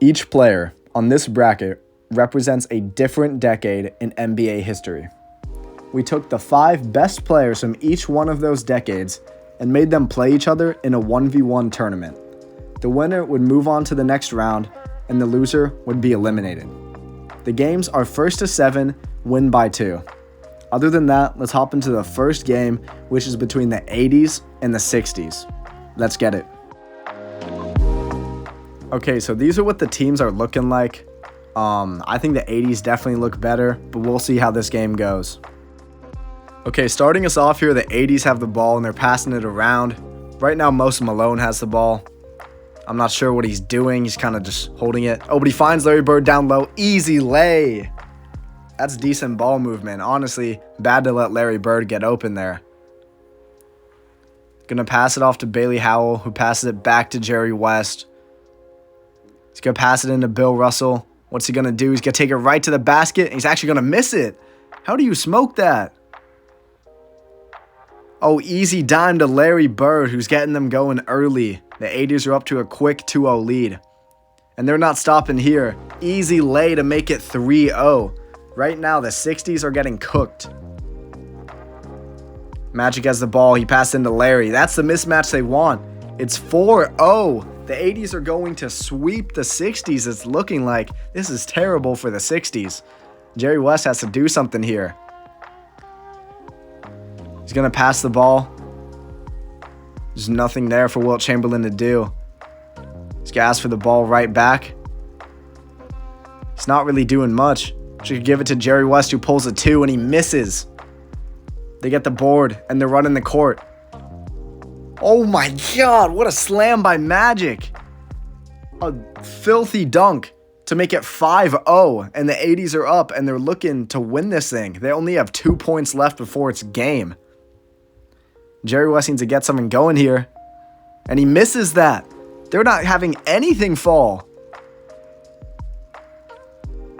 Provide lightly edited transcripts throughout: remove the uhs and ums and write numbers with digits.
Each player on this bracket represents a different decade in NBA history. We took the 5 best players from each one of those decades and made them play each other in a 1v1 tournament. The winner would move on to the next round, and the loser would be eliminated. The games are first to 7, win by 2. Other than that, let's hop into the first game, which is between the 80s and the 60s. Let's get it. Okay, so these are what the teams are looking like. I think the 80s definitely look better, but we'll see how this game goes. Okay, starting us off here, the 80s have the ball and they're passing it around. Right now, Moses Malone has the ball. I'm not sure what he's doing. He's kind of just holding it. Oh, but he finds Larry Bird down low. Easy lay. That's decent ball movement. Honestly, bad to let Larry Bird get open there. Gonna pass it off to Bailey Howell, who passes it back to Jerry West. He's gonna pass it into Bill Russell. What's he gonna do? He's gonna take it right to the basket, and he's actually gonna miss it. How do you smoke that? Oh, easy dime to Larry Bird, who's getting them going early. The 80s are up to a quick 2-0 lead. And they're not stopping here. Easy lay to make it 3-0. Right now, the 60s are getting cooked. Magic has the ball. He passed into Larry. That's the mismatch they want. It's 4-0. The 80s are going to sweep the 60s. It's looking like this is terrible for the 60s. Jerry West has to do something here. He's going to pass the ball. There's nothing there for Wilt Chamberlain to do. He's going to ask for the ball right back. He's not really doing much. Should give it to Jerry West, who pulls a 2, and he misses. They get the board, and they're running the court. Oh my God, what a slam by Magic. A filthy dunk to make it 5-0, and the 80s are up, and they're looking to win this thing. They only have 2 points left before it's game. Jerry West needs to get something going here, and he misses that. They're not having anything fall.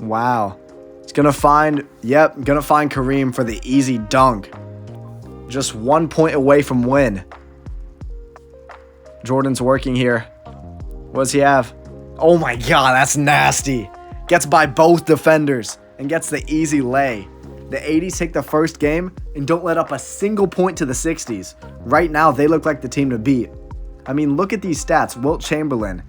Wow. He's gonna find Kareem for the easy dunk. Just 1 point away from win. Jordan's working here. What does he have? Oh my God, that's nasty. Gets by both defenders and gets the easy lay. The 80s take the first game and don't let up a single point to the 60s. Right now, they look like the team to beat. I mean, look at these stats. Wilt Chamberlain,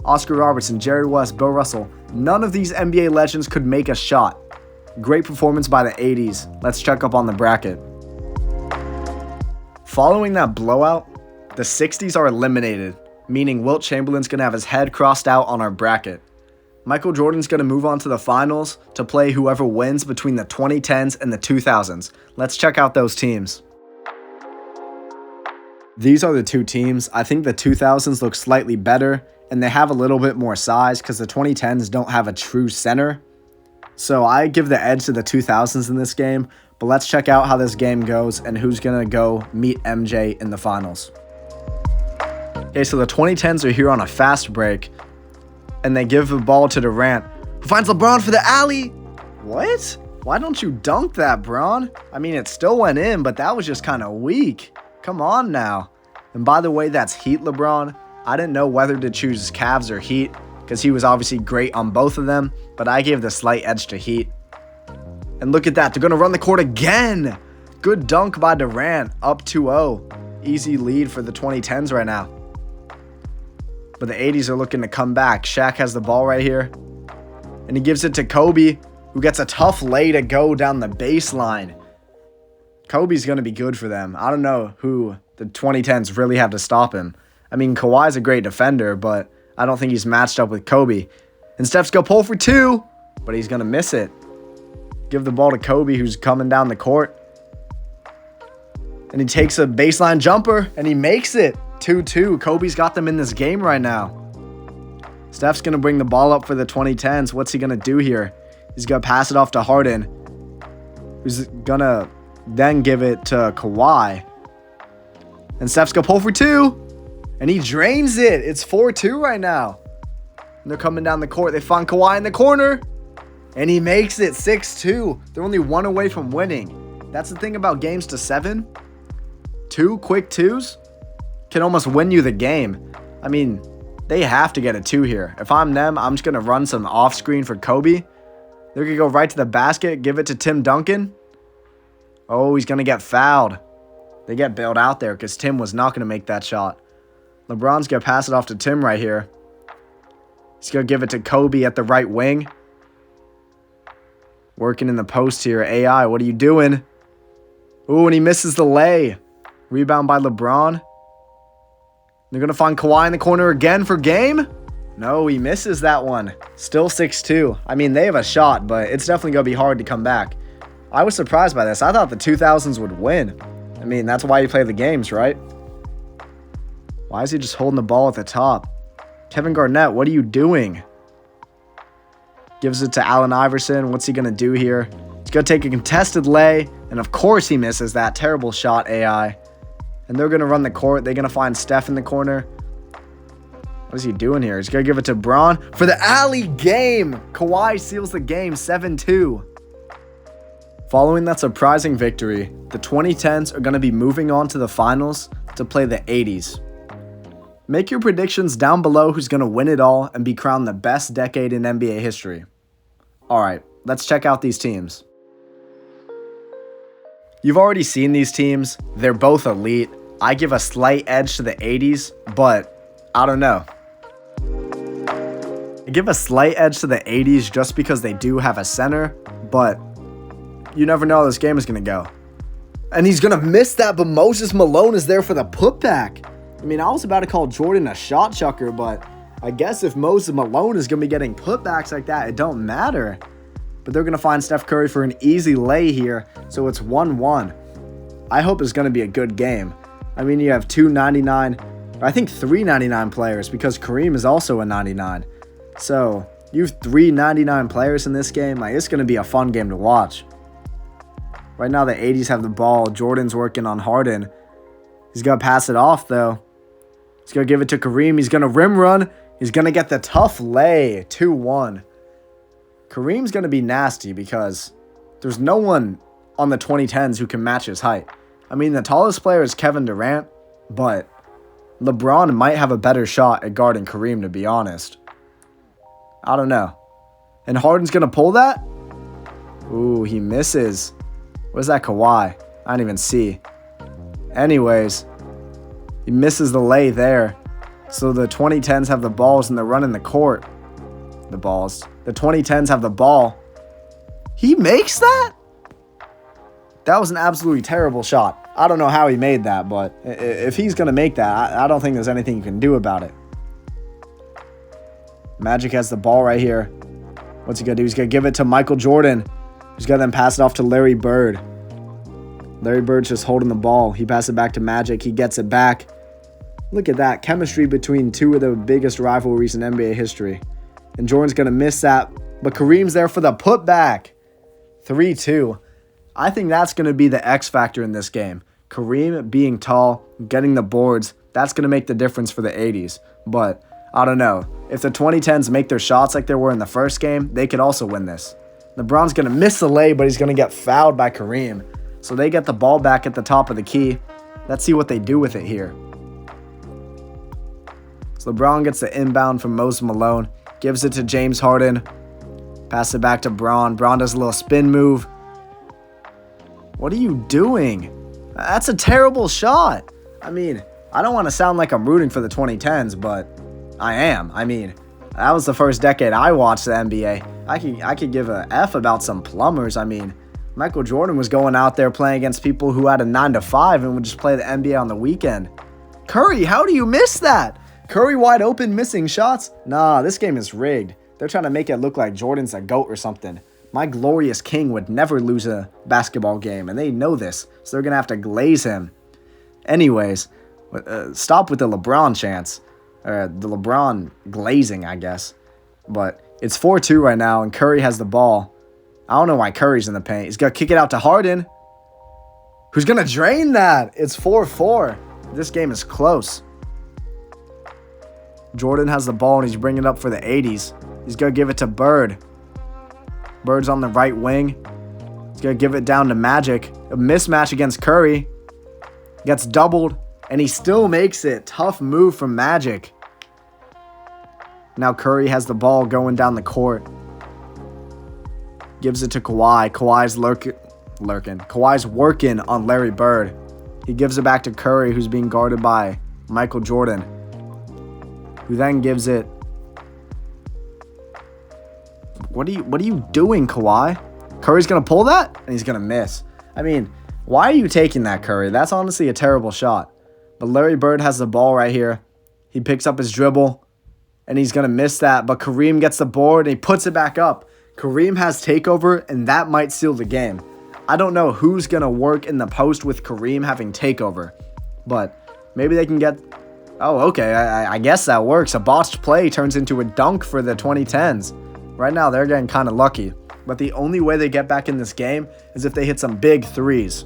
Oscar Robertson, Jerry West, Bill Russell. None of these NBA legends could make a shot. Great performance by the 80s. Let's check up on the bracket. Following that blowout, the 60s are eliminated, meaning Wilt Chamberlain's going to have his head crossed out on our bracket. Michael Jordan's going to move on to the finals to play whoever wins between the 2010s and the 2000s. Let's check out those teams. These are the two teams. I think the 2000s look slightly better, and they have a little bit more size because the 2010s don't have a true center. So I give the edge to the 2000s in this game, but let's check out how this game goes and who's going to go meet MJ in the finals. Okay, so the 2010s are here on a fast break, and they give the ball to Durant, who finds LeBron for the alley. What? Why don't you dunk that, Bron? I mean, it still went in, but that was just kind of weak. Come on now. And by the way, that's Heat LeBron. I didn't know whether to choose Cavs or Heat, because he was obviously great on both of them, but I gave the slight edge to Heat. And look at that, they're going to run the court again. Good dunk by Durant, up 2-0. Easy lead for the 2010s right now. But the 80s are looking to come back. Shaq has the ball right here, and he gives it to Kobe, who gets a tough lay to go down the baseline. Kobe's going to be good for them. I don't know who the 2010s really have to stop him. I mean, Kawhi's a great defender, but I don't think he's matched up with Kobe. And Steph's going to pull for 2, but he's going to miss it. Give the ball to Kobe, who's coming down the court. And he takes a baseline jumper, and he makes it. 2-2. Kobe's got them in this game right now. Steph's going to bring the ball up for the 2010s. What's he going to do here? He's going to pass it off to Harden, who's going to then give it to Kawhi. And Steph's going to pull for 2, and he drains it. It's 4-2 right now. And they're coming down the court. They find Kawhi in the corner, and he makes it 6-2. They're only 1 away from winning. That's the thing about games to 7. 2 quick 2s can almost win you the game. I mean, They have to get a 2 here. If I'm them, I'm just going to run some off screen for Kobe. They're going to go right to the basket, give it to Tim Duncan. Oh, he's going to get fouled. They get bailed out there because Tim was not going to make that shot. LeBron's going to pass it off to Tim right here. He's going to give it to Kobe at the right wing. Working in the post here. AI, what are you doing? Ooh, and he misses the lay. Rebound by LeBron. They're going to find Kawhi in the corner again for game. No, he misses that one. Still 6-2. I mean, they have a shot, but it's definitely going to be hard to come back. I was surprised by this. I thought the 2000s would win. I mean, that's why you play the games, right? Why is he just holding the ball at the top? Kevin Garnett, what are you doing? Gives it to Allen Iverson. What's he going to do here? He's going to take a contested lay, and of course he misses that terrible shot, AI. And they're going to run the court. They're going to find Steph in the corner. What is he doing here? He's going to give it to Bron for the alley game. Kawhi seals the game 7-2. Following that surprising victory, the 2010s are going to be moving on to the finals to play the 80s. Make your predictions down below who's going to win it all and be crowned the best decade in NBA history. Alright, let's check out these teams. You've already seen these teams. They're both elite. I give a slight edge to the 80s, but I don't know. I give a slight edge to the 80s just because they do have a center, but you never know how this game is going to go. And he's going to miss that, but Moses Malone is there for the putback. I mean, I was about to call Jordan a shot chucker, but I guess if Moses Malone is going to be getting putbacks like that, it don't matter. But they're going to find Steph Curry for an easy lay here, so it's 1-1. I hope it's going to be a good game. I mean, you have 299, I think 399 players because Kareem is also a 99. So you have 399 players in this game. Like, it's going to be a fun game to watch. Right now, the 80s have the ball. Jordan's working on Harden. He's going to pass it off, though. He's going to give it to Kareem. He's going to rim run. He's going to get the tough lay. 2-1. Kareem's going to be nasty because there's no one on the 2010s who can match his height. I mean, the tallest player is Kevin Durant, but LeBron might have a better shot at guarding Kareem, to be honest. I don't know. And Harden's going to pull that? Ooh, he misses. Where's that Kawhi? I didn't even see. Anyways, he misses the lay there. So the 2010s have the balls and they're running the court. The 2010s have the ball. He makes that? That was an absolutely terrible shot. I don't know how he made that, but if he's going to make that, I don't think there's anything you can do about it. Magic has the ball right here. What's he going to do? He's going to give it to Michael Jordan. He's going to then pass it off to Larry Bird. Larry Bird's just holding the ball. He passes it back to Magic. He gets it back. Look at that. Chemistry between two of the biggest rivalries in NBA history. And Jordan's going to miss that. But Kareem's there for the putback. 3-2. I think that's going to be the X factor in this game. Kareem being tall, getting the boards, that's going to make the difference for the 80s. But I don't know. If the 2010s make their shots like they were in the first game, they could also win this. LeBron's going to miss the lay, but he's going to get fouled by Kareem. So they get the ball back at the top of the key. Let's see what they do with it here. So LeBron gets the inbound from Moses Malone. Gives it to James Harden. Pass it back to Bron. Bron does a little spin move. What are you doing? That's a terrible shot. I mean, I don't want to sound like I'm rooting for the 2010s, but I am. I mean, that was the first decade I watched the NBA. I could give a F about some plumbers. I mean, Michael Jordan was going out there playing against people who had a 9-to-5 and would just play the NBA on the weekend. Curry, how do you miss that? Curry wide open missing shots? Nah, this game is rigged. They're trying to make it look like Jordan's a GOAT or something. My glorious king would never lose a basketball game, and they know this, so they're going to have to glaze him. Anyways, stop with the LeBron chants. The LeBron glazing, I guess. But it's 4-2 right now, and Curry has the ball. I don't know why Curry's in the paint. He's going to kick it out to Harden, who's going to drain that. It's 4-4. This game is close. Jordan has the ball, and he's bringing it up for the 80s. He's going to give it to Bird. Bird's on the right wing. He's going to give it down to Magic. A mismatch against Curry. Gets doubled, and he still makes it. Tough move from Magic. Now Curry has the ball going down the court. Gives it to Kawhi. Kawhi's lurking. Kawhi's working on Larry Bird. He gives it back to Curry, who's being guarded by Michael Jordan, who then gives it. What are you doing, Kawhi? Curry's gonna pull that, and he's gonna miss. I mean, why are you taking that, Curry? That's honestly a terrible shot. But Larry Bird has the ball right here. He picks up his dribble, and he's gonna miss that. But Kareem gets the board, and he puts it back up. Kareem has takeover, and that might seal the game. I don't know who's gonna work in the post with Kareem having takeover, but maybe they can get. Oh, okay. I guess that works. A botched play turns into a dunk for the 2010s. Right now, they're getting kind of lucky. But the only way they get back in this game is if they hit some big threes.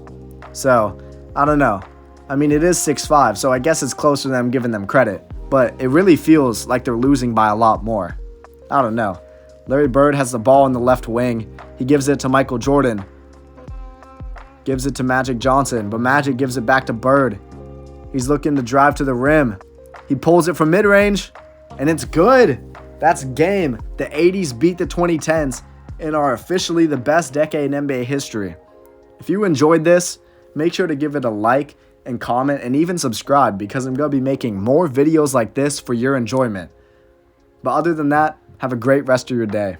So, I don't know. I mean, it is 6-5, so I guess it's closer to them giving them credit. But it really feels like they're losing by a lot more. I don't know. Larry Bird has the ball in the left wing. He gives it to Michael Jordan. Gives it to Magic Johnson, but Magic gives it back to Bird. He's looking to drive to the rim. He pulls it from mid-range, and it's good. That's game. The 80s beat the 2010s and are officially the best decade in NBA history. If you enjoyed this, make sure to give it a like and comment and even subscribe, because I'm going to be making more videos like this for your enjoyment. But other than that, have a great rest of your day.